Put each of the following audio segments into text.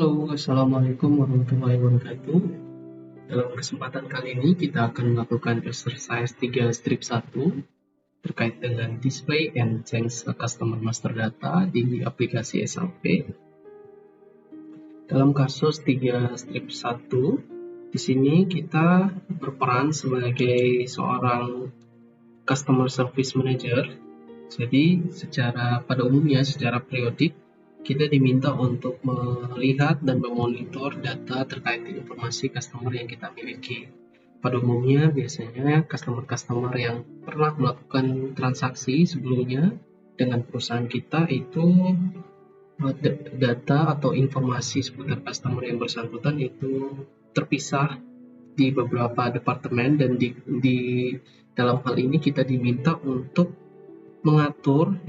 Halo, Assalamualaikum warahmatullahi wabarakatuh. Dalam kesempatan kali ini kita akan melakukan exercise 3 strip 1 terkait dengan display and change customer master data di aplikasi SAP. Dalam kasus 3 strip 1, di sini kita berperan sebagai seorang customer service manager. Jadi pada umumnya secara periodik kita diminta untuk melihat dan memonitor data terkait informasi customer yang kita miliki. Pada umumnya biasanya customer yang pernah melakukan transaksi sebelumnya dengan perusahaan kita itu data atau informasi seputar customer yang bersangkutan itu terpisah di beberapa departemen, dan di dalam hal ini kita diminta untuk mengatur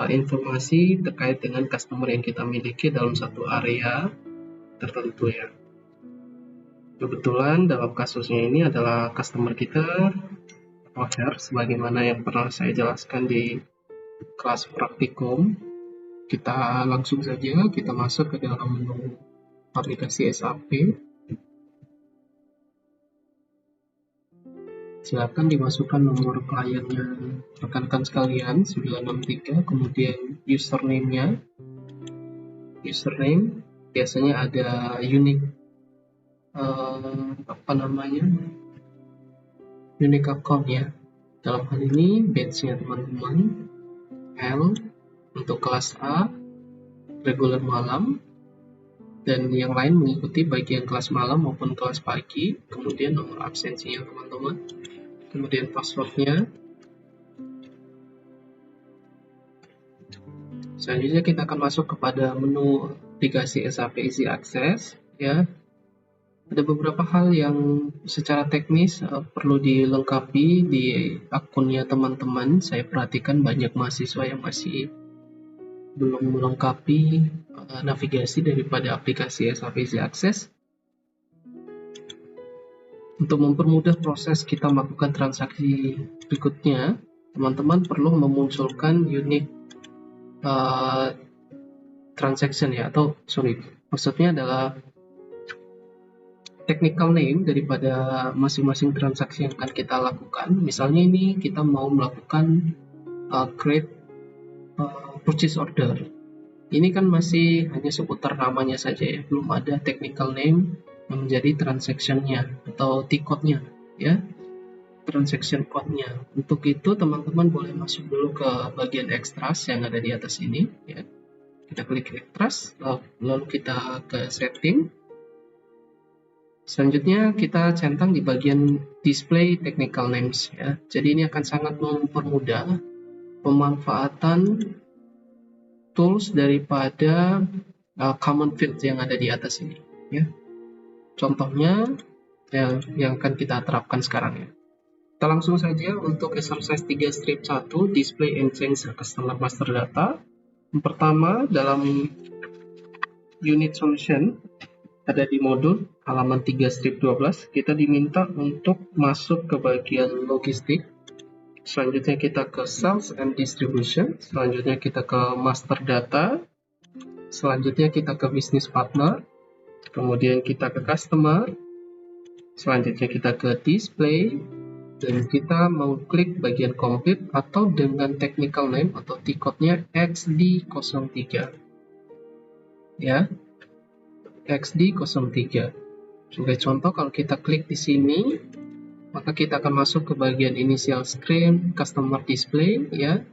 informasi terkait dengan customer yang kita miliki dalam satu area tertentu ya. Kebetulan dalam kasusnya ini adalah customer kita Roger, sebagaimana yang pernah saya jelaskan di kelas praktikum. Kita langsung saja kita masuk ke dalam menu aplikasi SAP. Silakan dimasukkan nomor kliennya rekan-rekan sekalian 963, kemudian username-nya. Username biasanya ada unique unique account ya. Dalam hal ini batch-nya teman-teman L untuk kelas A regular malam, dan yang lain mengikuti bagian kelas malam maupun kelas pagi. Kemudian nomor absensinya teman-teman, kemudian passwordnya. Selanjutnya kita akan masuk kepada menu aplikasi SAP Easy Access ya. Ada beberapa hal yang secara teknis perlu dilengkapi di akunnya teman-teman. Saya perhatikan banyak mahasiswa yang masih belum melengkapi navigasi daripada aplikasi SAP Easy Access. Untuk mempermudah proses kita melakukan transaksi berikutnya, teman-teman perlu memunculkan unique transaction ya, maksudnya adalah technical name daripada masing-masing transaksi yang akan kita lakukan. Misalnya ini kita mau melakukan create purchase order. Ini kan masih hanya seputar namanya saja ya, belum ada technical name yang menjadi transaction-nya atau T-code-nya ya, transaction code-nya. Untuk itu teman-teman boleh masuk dulu ke bagian extras yang ada di atas ini ya. Kita klik extras, lalu kita ke setting. Selanjutnya kita centang di bagian display technical names ya. Jadi ini akan sangat mempermudah pemanfaatan tools daripada common field yang ada di atas ini ya. Contohnya yang akan kita terapkan sekarang ya. Kita langsung saja untuk exercise 3 strip 1 display and change customer master data. Yang pertama, dalam unit solution ada di modul halaman 3 strip 12, kita diminta untuk masuk ke bagian logistik. Selanjutnya kita ke sales and distribution, selanjutnya kita ke master data, selanjutnya kita ke business partner, kemudian kita ke customer, selanjutnya kita ke display, dan kita mau klik bagian complete atau dengan technical name atau T-code-nya XD03 ya, XD03. Sebagai contoh, kalau kita klik di sini, maka kita akan masuk ke bagian initial screen customer display ya.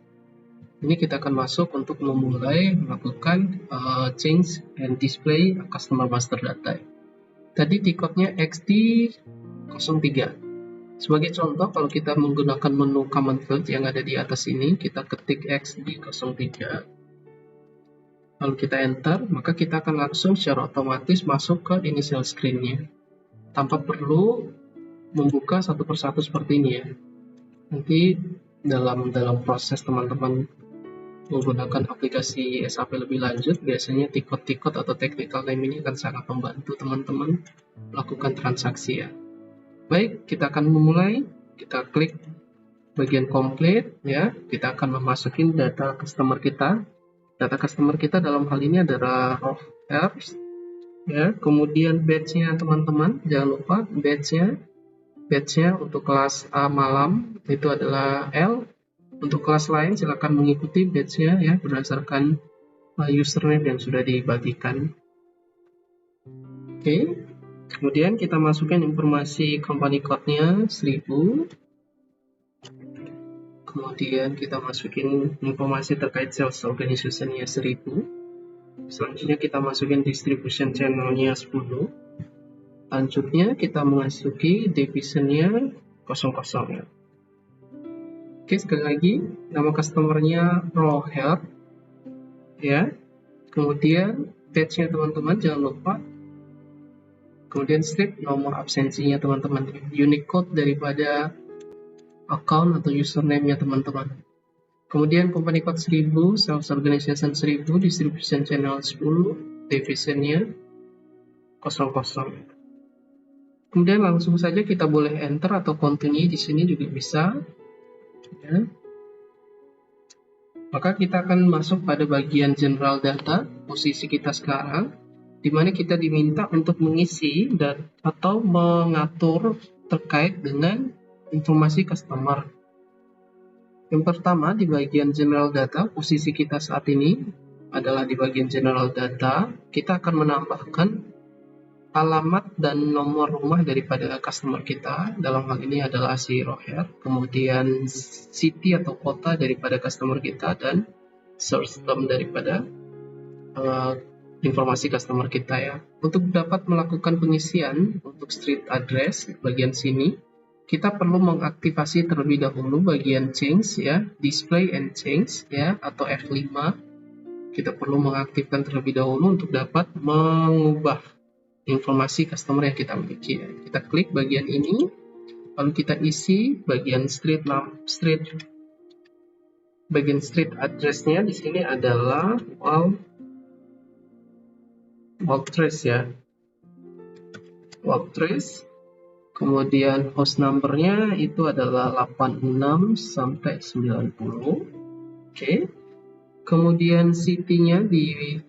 Ini kita akan masuk untuk memulai melakukan change and display customer master data. Tadi T-code-nya XD03. Sebagai contoh, kalau kita menggunakan menu common field yang ada di atas ini, kita ketik XD03, lalu kita enter, maka kita akan langsung secara otomatis masuk ke initial screen-nya tanpa perlu membuka satu persatu seperti ini ya. Nanti dalam proses teman-teman menggunakan aplikasi SAP lebih lanjut, biasanya T-code atau technical name ini akan sangat membantu teman-teman melakukan transaksi ya. Baik, kita akan memulai. Kita klik bagian complete ya. Kita akan memasukin data customer kita. Data customer kita dalam hal ini adalah Rolf Herbst. ya. Kemudian batch-nya teman-teman, jangan lupa batch-nya untuk kelas A malam itu adalah L. Untuk kelas lain silakan mengikuti batch-nya ya berdasarkan username yang sudah dibagikan. Oke. Kemudian kita masukkan informasi company code-nya 1000. Kemudian kita masukin informasi terkait sales organization-nya 1000. Selanjutnya kita masukin distribution channel-nya 10. Selanjutnya kita masuki division-nya 00 ya. Oke, sekali lagi nama customer-nya Roher ya. Kemudian batch-nya teman-teman jangan lupa. Kemudian strip nomor absensinya teman-teman, unique code daripada account atau username-nya teman-teman. Kemudian company code 1000, sales organization 1000, distribution channel 10, division-nya 00. Kemudian langsung saja kita boleh enter atau continue di sini juga bisa. Ya. Maka kita akan masuk pada bagian general data, posisi kita sekarang, di mana kita diminta untuk mengisi dan atau mengatur terkait dengan informasi customer. Yang pertama di bagian general data, posisi kita saat ini adalah di bagian general data. Kita akan menambahkan alamat dan nomor rumah daripada customer kita. Dalam hal ini adalah si Roher. Kemudian city atau kota daripada customer kita dan source term daripada informasi customer kita ya. Untuk dapat melakukan pengisian untuk street address bagian sini, kita perlu mengaktifasi terlebih dahulu bagian change ya, display and change ya, atau F5. Kita perlu mengaktifkan terlebih dahulu untuk dapat mengubah informasi customer yang kita miliki ya. Kita klik bagian ini, lalu kita isi bagian bagian street address-nya di sini adalah Waltrace ya. Waltrace. Kemudian host number-nya itu adalah 86 sampai 90. Oke. Kemudian city-nya di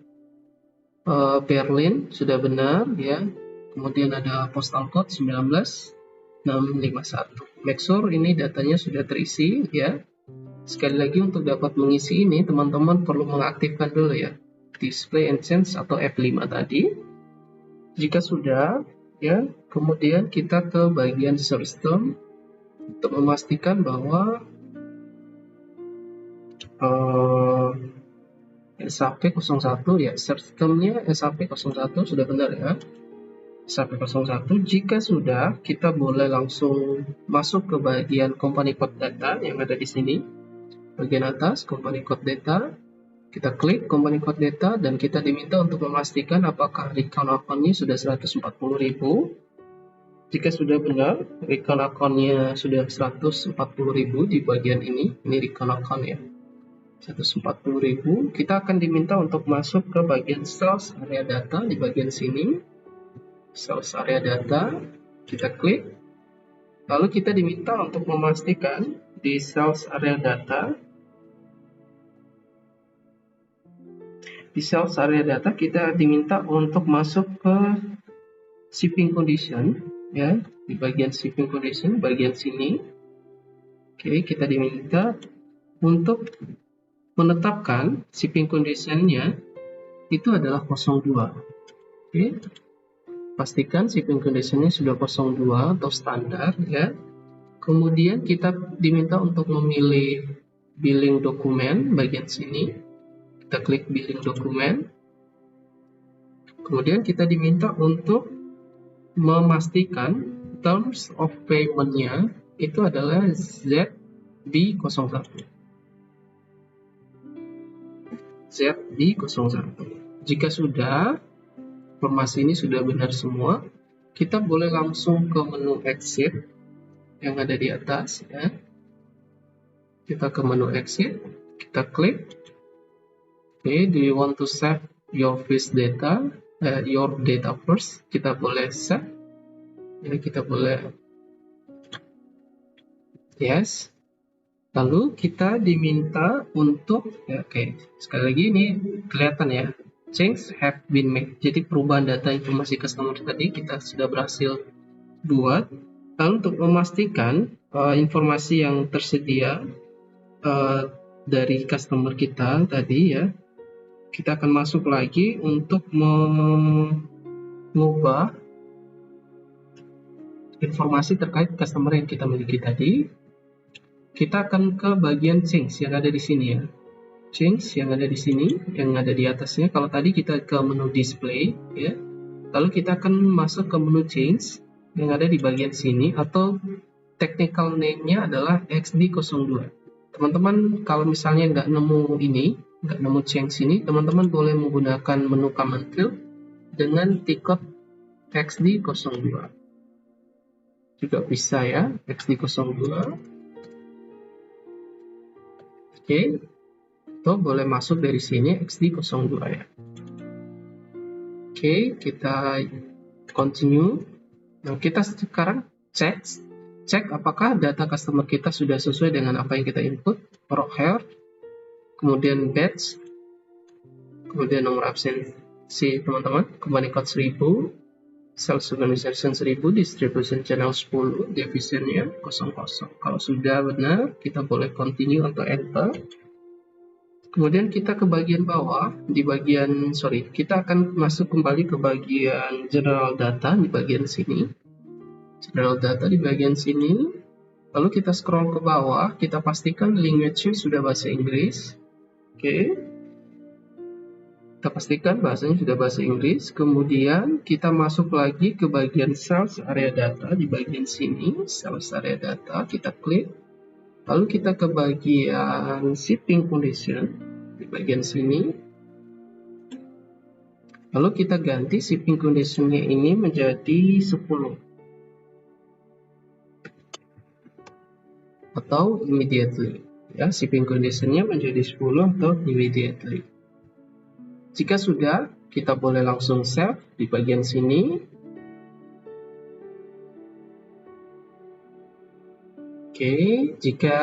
Berlin sudah benar ya. Kemudian ada postal code 19651. Make sure ini datanya sudah terisi ya. Sekali lagi untuk dapat mengisi ini teman-teman perlu mengaktifkan dulu ya display and change atau F5 tadi. Jika sudah ya, kemudian kita ke bagian search term untuk memastikan bahwa SAP01 ya, search termnya SAP01 sudah benar ya. SAP01. Jika sudah, kita boleh langsung masuk ke bagian company code data yang ada di sini. Bagian atas company code data. Kita klik company code data dan kita diminta untuk memastikan apakah recount account-nya sudah 140.000. Jika sudah benar, recount account-nya sudah 140.000 di bagian ini recount account ya. 140.000, kita akan diminta untuk masuk ke bagian sales area data di bagian sini. Sales area data, kita klik. Lalu kita diminta untuk memastikan di sales area data. Di sales area data kita diminta untuk masuk ke shipping condition ya, di bagian shipping condition bagian sini. Oke, kita diminta untuk menetapkan shipping condition-nya itu adalah 02. Oke. Pastikan shipping condition-nya sudah 02 atau standar ya. Kemudian kita diminta untuk memilih billing dokumen bagian sini. Kita klik billing dokumen. Kemudian kita diminta untuk memastikan terms of payment-nya itu adalah ZB01. ZB01. Jika sudah, informasi ini sudah benar semua, kita boleh langsung ke menu exit yang ada di atas ya. Kita ke menu exit, kita klik. Okay, do you want to save your first data, your data first? Kita boleh save. Ini kita boleh yes. Lalu kita diminta untuk, ya, oke, sekali lagi ini kelihatan ya. change have been made. Jadi perubahan data informasi customer tadi kita sudah berhasil buat. Lalu untuk memastikan informasi yang tersedia dari customer kita tadi ya, kita akan masuk lagi untuk mengubah informasi terkait customer yang kita miliki tadi. Kita akan ke bagian change yang ada di sini ya. Change yang ada di sini, yang ada di atasnya. Kalau tadi kita ke menu display ya. Lalu kita akan masuk ke menu change yang ada di bagian sini, atau technical name-nya adalah XD02. Teman-teman kalau misalnya nggak nemu ini, nggak nemu change ini, teman-teman boleh menggunakan menu command field dengan tiket XD02. Juga bisa ya, XD02. Oke, itu boleh masuk dari sini XD02 ya. Oke, kita continue. Nah, kita sekarang cek apakah data customer kita sudah sesuai dengan apa yang kita input. Hair, kemudian batch, kemudian nomor absensi teman-teman, company code 1000, sales organization 1000, distribution channel 10, divisionnya 00. Kalau sudah benar, kita boleh continue atau enter. Kemudian kita ke bagian bawah, kita akan masuk kembali ke bagian general data di bagian sini. General data di bagian sini. Lalu kita scroll ke bawah, kita pastikan language-nya sudah bahasa Inggris. Oke. Kita pastikan bahasanya sudah bahasa Inggris. Kemudian kita masuk lagi ke bagian sales area data di bagian sini, sales area data, kita klik. Lalu kita ke bagian shipping condition di bagian sini. Lalu kita ganti shipping condition-nya ini menjadi 10 atau immediately. Ya, shipping condition-nya menjadi 10 atau immediately. Jika sudah, kita boleh langsung save di bagian sini. Oke, jika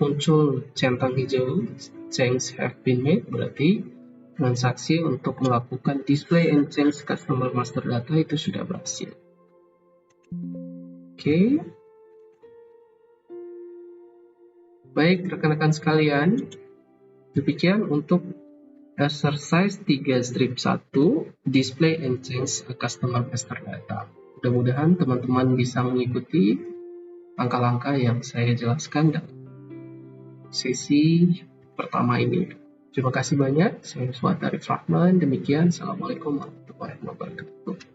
muncul centang hijau change have been made, berarti transaksi untuk melakukan display and change customer master data itu sudah berhasil. Oke. Baik rekan-rekan sekalian, demikian untuk exercise 3 strip 1 display and change customer master data. Mudah-mudahan teman-teman bisa mengikuti langkah-langkah yang saya jelaskan dalam sesi pertama ini. Terima kasih banyak. Saya Fuad Arif Rahman. Demikian. Assalamualaikum warahmatullahi wabarakatuh.